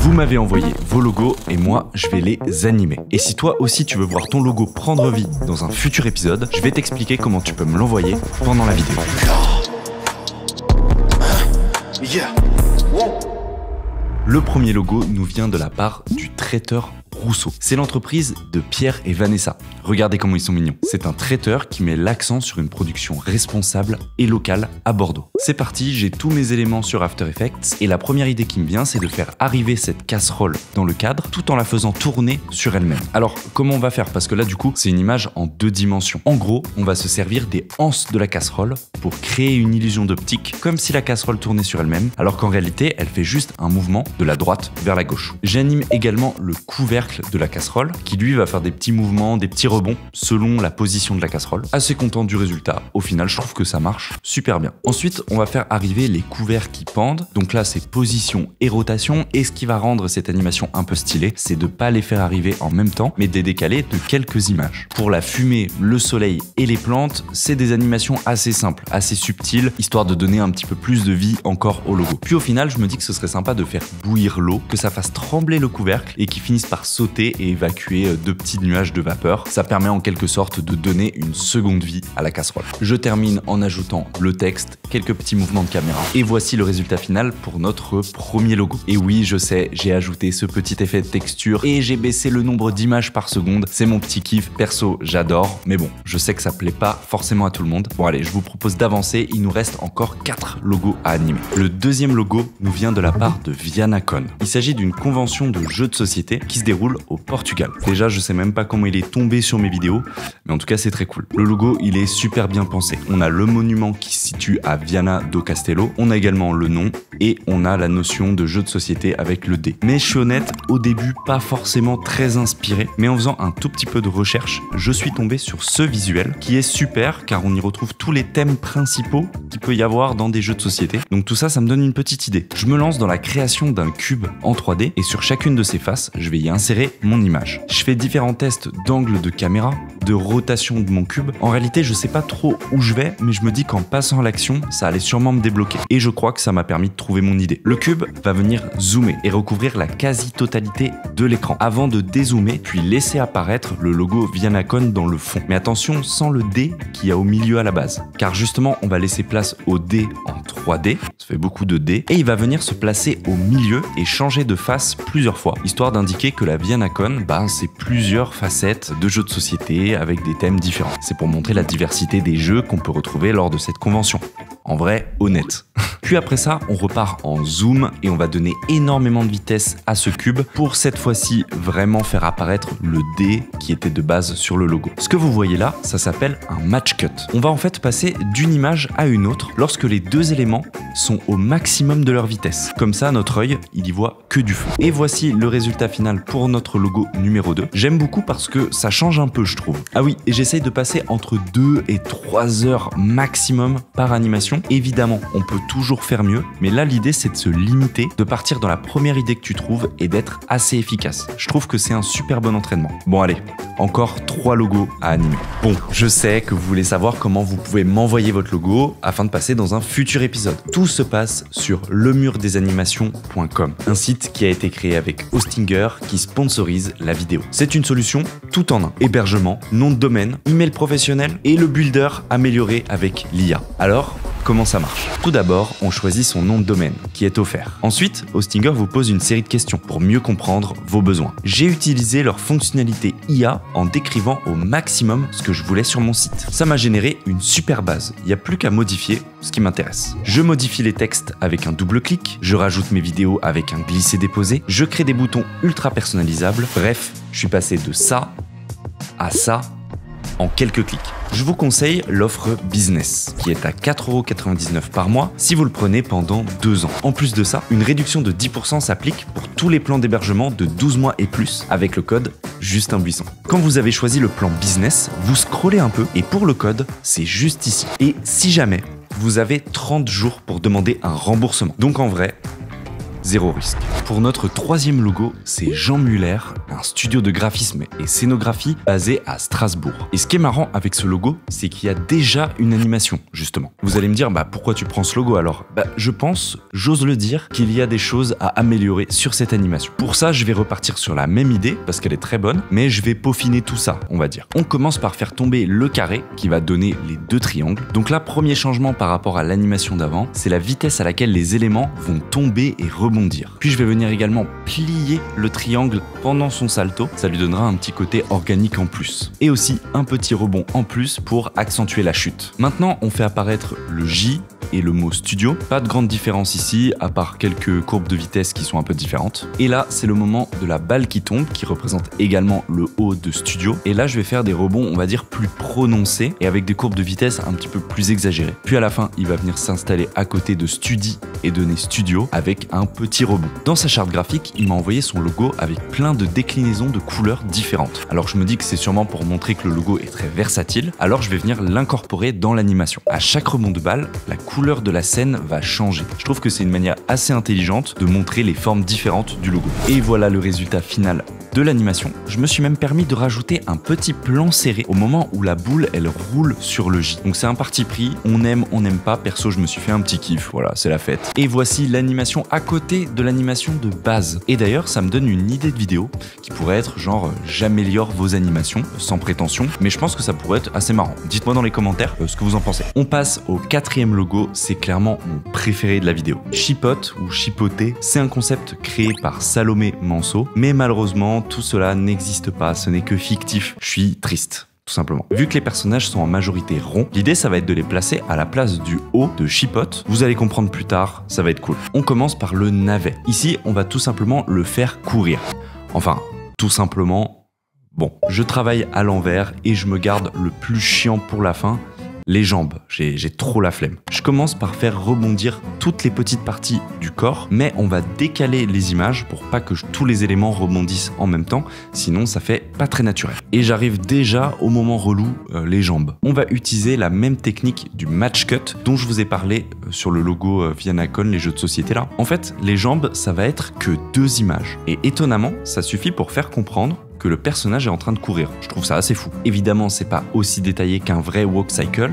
Vous m'avez envoyé vos logos et moi, je vais les animer. Et si toi aussi tu veux voir ton logo prendre vie dans un futur épisode, je vais t'expliquer comment tu peux me l'envoyer pendant la vidéo. Le premier logo nous vient de la part du traiteur Rousseau. C'est l'entreprise de Pierre et Vanessa. Regardez comment ils sont mignons. C'est un traiteur qui met l'accent sur une production responsable et locale à Bordeaux. C'est parti, j'ai tous mes éléments sur After Effects et la première idée qui me vient, c'est de faire arriver cette casserole dans le cadre tout en la faisant tourner sur elle-même. Alors, comment on va faire? Parce que là, du coup, c'est une image en 2 dimensions. En gros, on va se servir des anses de la casserole pour créer une illusion d'optique, comme si la casserole tournait sur elle-même, alors qu'en réalité, elle fait juste un mouvement de la droite vers la gauche. J'anime également le couvercle de la casserole, qui lui va faire des petits mouvements, des petits rebonds selon la position de la casserole. Assez content du résultat. Au final, je trouve que ça marche super bien. Ensuite, on va faire arriver les couverts qui pendent. Donc là, c'est position et rotation. Et ce qui va rendre cette animation un peu stylée, c'est de pas les faire arriver en même temps, mais de les décaler de quelques images. Pour la fumée, le soleil et les plantes, c'est des animations assez simples, assez subtiles, histoire de donner un petit peu plus de vie encore au logo. Puis au final, je me dis que ce serait sympa de faire bouillir l'eau, que ça fasse trembler le couvercle et qu'il finisse par sauter et évacuer 2 petits nuages de vapeur. Ça permet en quelque sorte de donner une seconde vie à la casserole. Je termine en ajoutant le texte, quelques petits mouvements de caméra et voici le résultat final pour notre premier logo. Et oui, je sais, j'ai ajouté ce petit effet de texture et j'ai baissé le nombre d'images par seconde. C'est mon petit kiff, perso, j'adore, mais bon, je sais que ça plaît pas forcément à tout le monde. Bon allez, je vous propose d'avancer, il nous reste encore 4 logos à animer. Le deuxième logo nous vient de la part de VianaCon. Il s'agit d'une convention de jeux de société qui se déroule au Portugal. Déjà, je sais même pas comment il est tombé sur mes vidéos, mais en tout cas, c'est très cool. Le logo, il est super bien pensé. On a le monument qui se situe à Viana do Castelo, on a également le nom et on a la notion de jeu de société avec le dé. Mais je suis honnête, au début, pas forcément très inspiré, mais en faisant un tout petit peu de recherche, je suis tombé sur ce visuel qui est super car on y retrouve tous les thèmes principaux qu'il peut y avoir dans des jeux de société. Donc tout ça, ça me donne une petite idée. Je me lance dans la création d'un cube en 3D et sur chacune de ses faces, je vais y insérer mon image. Je fais différents tests d'angle de caméra, de rotation de mon cube. En réalité, je sais pas trop où je vais, mais je me dis qu'en passant à l'action, ça allait sûrement me débloquer. Et je crois que ça m'a permis de trouver mon idée. Le cube va venir zoomer et recouvrir la quasi-totalité de l'écran avant de dézoomer, puis laisser apparaître le logo VianaCon dans le fond. Mais attention, sans le dé qu'il y a au milieu à la base. Car justement, on va laisser place au dé en 3D, ça fait beaucoup de dés, et il va venir se placer au milieu et changer de face plusieurs fois, histoire d'indiquer que la VianaCon, c'est plusieurs facettes de jeux de société avec des thèmes différents. C'est pour montrer la diversité des jeux qu'on peut retrouver lors de cette convention. En vrai, honnête. Puis après ça, on repart en zoom et on va donner énormément de vitesse à ce cube pour cette fois-ci vraiment faire apparaître le dé qui était de base sur le logo. Ce que vous voyez là, ça s'appelle un match cut. On va en fait passer d'une image à une autre lorsque les 2 éléments sont au maximum de leur vitesse. Comme ça, notre œil, il y voit que du feu. Et voici le résultat final pour notre logo numéro 2. J'aime beaucoup parce que ça change un peu, je trouve. Ah oui, et j'essaye de passer entre 2 et 3 heures maximum par animation. Évidemment, on peut toujours faire mieux, mais là l'idée c'est de se limiter, de partir dans la première idée que tu trouves et d'être assez efficace. Je trouve que c'est un super bon entraînement. Bon allez, encore 3 logos à animer. Bon, je sais que vous voulez savoir comment vous pouvez m'envoyer votre logo afin de passer dans un futur épisode. Tout se passe sur lemurdesanimation.com, un site qui a été créé avec Hostinger qui sponsorise la vidéo. C'est une solution tout en un. Hébergement, nom de domaine, email professionnel et le builder amélioré avec l'IA. Alors, comment ça marche? Tout d'abord, on choisit son nom de domaine, qui est offert. Ensuite, Hostinger vous pose une série de questions pour mieux comprendre vos besoins. J'ai utilisé leur fonctionnalité IA en décrivant au maximum ce que je voulais sur mon site. Ça m'a généré une super base. Il n'y a plus qu'à modifier ce qui m'intéresse. Je modifie les textes avec un double clic, je rajoute mes vidéos avec un glisser-déposer, je crée des boutons ultra personnalisables. Bref, je suis passé de ça à ça en quelques clics. Je vous conseille l'offre Business, qui est à 4,99 € par mois si vous le prenez pendant 2 ans. En plus de ça, une réduction de 10% s'applique pour tous les plans d'hébergement de 12 mois et plus avec le code JustinBuisson. Quand vous avez choisi le plan Business, vous scrollez un peu et pour le code, c'est juste ici. Et si jamais, vous avez 30 jours pour demander un remboursement. Donc en vrai, zéro risque. Pour notre troisième logo, c'est Jean Muller, un studio de graphisme et scénographie basé à Strasbourg. Et ce qui est marrant avec ce logo, c'est qu'il y a déjà une animation, justement. Vous allez me dire, pourquoi tu prends ce logo alors? Je pense, j'ose le dire, qu'il y a des choses à améliorer sur cette animation. Pour ça, je vais repartir sur la même idée, parce qu'elle est très bonne, mais je vais peaufiner tout ça, on va dire. On commence par faire tomber le carré, qui va donner les deux triangles. Donc là, premier changement par rapport à l'animation d'avant, c'est la vitesse à laquelle les éléments vont tomber et rebondir. Puis je vais venir également plier le triangle pendant son salto, ça lui donnera un petit côté organique en plus. Et aussi un petit rebond en plus pour accentuer la chute. Maintenant, on fait apparaître le J et le mot studio. Pas de grande différence ici, à part quelques courbes de vitesse qui sont un peu différentes. Et là, c'est le moment de la balle qui tombe, qui représente également le haut de studio. Et là, je vais faire des rebonds, on va dire, plus prononcés et avec des courbes de vitesse un petit peu plus exagérées. Puis à la fin, il va venir s'installer à côté de Studi et donner studio avec un petit rebond. Dans sa charte graphique, il m'a envoyé son logo avec plein de déclinaisons de couleurs différentes. Alors je me dis que c'est sûrement pour montrer que le logo est très versatile, alors je vais venir l'incorporer dans l'animation. À chaque rebond de balle, la couleur de la scène va changer. Je trouve que c'est une manière assez intelligente de montrer les formes différentes du logo. Et voilà le résultat final de l'animation. Je me suis même permis de rajouter un petit plan serré au moment où la boule elle roule sur le J. Donc c'est un parti pris, on aime, on n'aime pas. Perso, je me suis fait un petit kiff, voilà, c'est la fête. Et voici l'animation à côté de l'animation de base. Et d'ailleurs, ça me donne une idée de vidéo qui pourrait être genre j'améliore vos animations sans prétention, mais je pense que ça pourrait être assez marrant. Dites-moi dans les commentaires ce que vous en pensez. On passe au quatrième logo, c'est clairement mon préféré de la vidéo. Chipote ou chipoter, c'est un concept créé par Salomé Manceau, mais malheureusement tout cela n'existe pas, ce n'est que fictif. Je suis triste. Tout simplement. Vu que les personnages sont en majorité ronds, l'idée ça va être de les placer à la place du haut de Chipote. Vous allez comprendre plus tard, ça va être cool. On commence par le navet. Ici, on va tout simplement le faire courir. Enfin, tout simplement, bon, je travaille à l'envers et je me garde le plus chiant pour la fin. Les jambes, j'ai trop la flemme. Je commence par faire rebondir toutes les petites parties du corps, mais on va décaler les images pour pas que tous les éléments rebondissent en même temps, sinon ça fait pas très naturel. Et j'arrive déjà au moment relou, les jambes. On va utiliser la même technique du match cut dont je vous ai parlé sur le logo Vianacon, les jeux de société là. En fait, les jambes, ça va être que 2 images. Et étonnamment, ça suffit pour faire comprendre que le personnage est en train de courir. Je trouve ça assez fou. Évidemment, c'est pas aussi détaillé qu'un vrai walk cycle,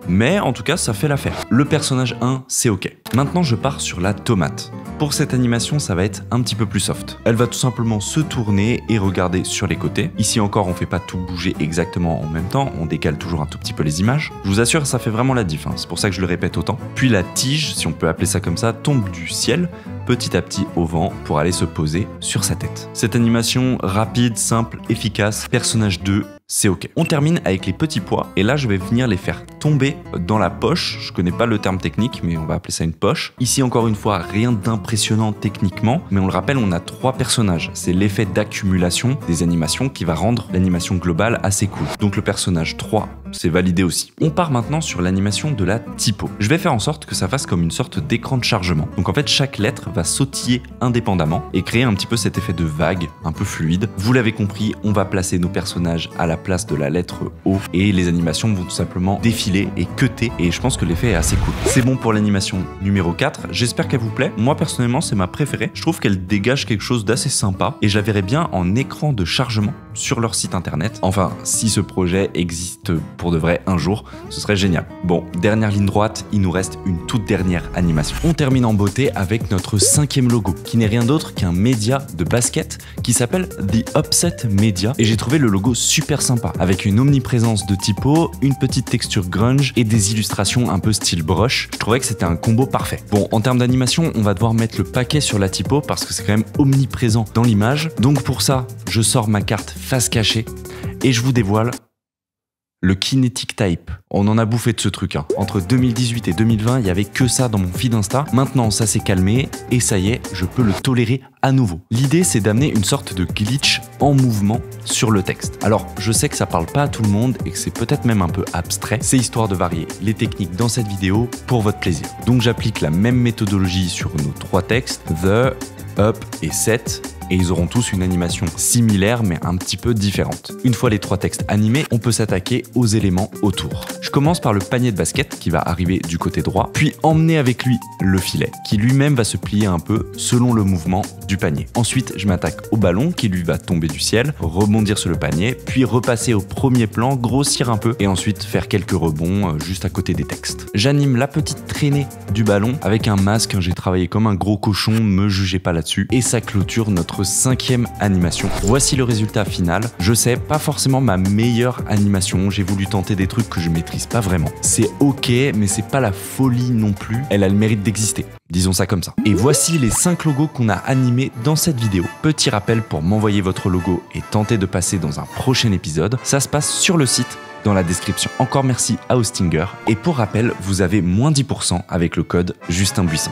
mais en tout cas, ça fait l'affaire. Le personnage 1, c'est ok. Maintenant, je pars sur la tomate. Pour cette animation, ça va être un petit peu plus soft. Elle va tout simplement se tourner et regarder sur les côtés. Ici encore, on fait pas tout bouger exactement en même temps, on décale toujours un tout petit peu les images. Je vous assure, ça fait vraiment la diff, hein. C'est pour ça que je le répète autant. Puis la tige, si on peut appeler ça comme ça, tombe du ciel, petit à petit au vent pour aller se poser sur sa tête. Cette animation rapide, simple, efficace, personnage 2, c'est ok. On termine avec les petits pois et là je vais venir les faire tomber dans la poche. Je connais pas le terme technique mais on va appeler ça une poche. Ici encore une fois rien d'impressionnant techniquement mais on le rappelle on a 3 personnages. C'est l'effet d'accumulation des animations qui va rendre l'animation globale assez cool. Donc le personnage 3 c'est validé aussi. On part maintenant sur l'animation de la typo. Je vais faire en sorte que ça fasse comme une sorte d'écran de chargement. Donc en fait chaque lettre va sautiller indépendamment et créer un petit peu cet effet de vague un peu fluide. Vous l'avez compris, on va placer nos personnages à la place de la lettre O et les animations vont tout simplement défiler et cutter et je pense que l'effet est assez cool. C'est bon pour l'animation numéro 4, j'espère qu'elle vous plaît. Moi personnellement c'est ma préférée, je trouve qu'elle dégage quelque chose d'assez sympa et je la verrais bien en écran de chargement sur leur site internet. Enfin, si ce projet existe pour de vrai un jour, ce serait génial. Bon, dernière ligne droite, il nous reste une toute dernière animation. On termine en beauté avec notre 5e logo, qui n'est rien d'autre qu'un média de basket qui s'appelle The Upset Media et j'ai trouvé le logo super sympa, avec une omniprésence de typo, une petite texture grunge et des illustrations un peu style brush. Je trouvais que c'était un combo parfait. Bon, en termes d'animation, on va devoir mettre le paquet sur la typo parce que c'est quand même omniprésent dans l'image. Donc pour ça, je sors ma carte face cachée et je vous dévoile le Kinetic Type. On en a bouffé de ce truc, hein. Entre 2018 et 2020, il y avait que ça dans mon feed Insta. Maintenant, ça s'est calmé et ça y est, je peux le tolérer à nouveau. L'idée, c'est d'amener une sorte de glitch en mouvement sur le texte. Alors, je sais que ça parle pas à tout le monde et que c'est peut-être même un peu abstrait. C'est histoire de varier les techniques dans cette vidéo pour votre plaisir. Donc, j'applique la même méthodologie sur nos 3 textes, the, up et set. et ils auront tous une animation similaire mais un petit peu différente. Une fois les 3 textes animés, on peut s'attaquer aux éléments autour. Je commence par le panier de basket qui va arriver du côté droit, puis emmener avec lui le filet qui lui-même va se plier un peu selon le mouvement du panier. Ensuite, je m'attaque au ballon qui lui va tomber du ciel, rebondir sur le panier, puis repasser au premier plan, grossir un peu et ensuite faire quelques rebonds juste à côté des textes. J'anime la petite traînée du ballon avec un masque, j'ai travaillé comme un gros cochon, me jugez pas là-dessus, et ça clôture notre 5e animation. Voici le résultat final. Je sais, pas forcément ma meilleure animation, j'ai voulu tenter des trucs que je maîtrise pas vraiment. C'est ok, mais c'est pas la folie non plus, elle a le mérite d'exister. Disons ça comme ça. Et voici les 5 logos qu'on a animés dans cette vidéo. Petit rappel pour m'envoyer votre logo et tenter de passer dans un prochain épisode, ça se passe sur le site dans la description. Encore merci à Hostinger. Et pour rappel, vous avez moins 10% avec le code Justin Buisson.